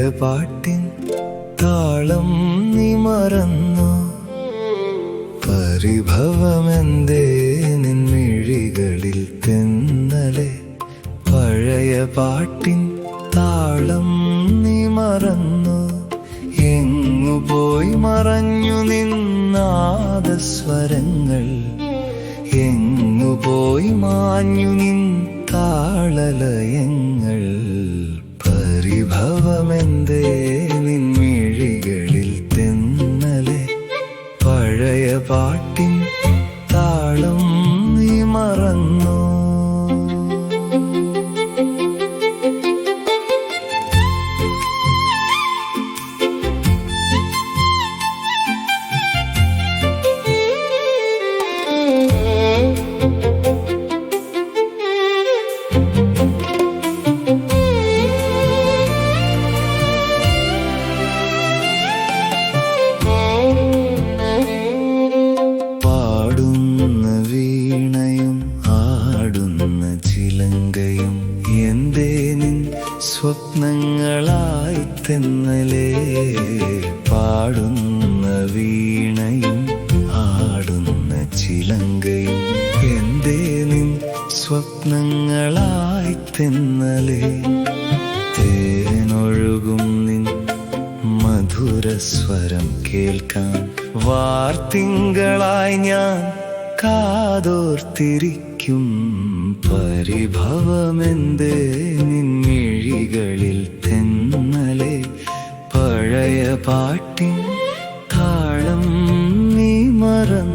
പാട്ടിൻ താളം നീ മറന്നു. പരിഭവമെന്തേ നിൻമിഴികളിൽ തെന്നലെ. പഴയ പാട്ടിൻ താളം നീ മറന്നു. എങ്ങുപോയി മറഞ്ഞു നിന്നാദസ്വരങ്ങൾ. എങ്ങുപോയി മാഞ്ഞു നിൻ താളലയങ്ങൾ. പരിഭവമെന്തേ നിൻമിഴികളിൽ തെന്നലെ. പഴയ പാട്ടിൻ താളം നീ മറന്നു. എന്തേ നിൻ സ്വപ്നങ്ങളായി തെന്നലെ. പാടുന്ന വീണയും ആടുന്ന ചിലങ്കയും എന്തേ നിൻ സ്വപ്നങ്ങളായി തെന്നലെ. തേനൊഴുകും നിൻ മധുരസ്വരം കേൾക്കാൻ വാർത്തിങ്കളായി ഞാൻ കാതോർത്തിരിക്കും. പരിഭവമെന്തേ നിൻമിഴികളിൽ തെന്നലെ. പഴയ പാട്ടിൻ താളം നീ മറന്നു.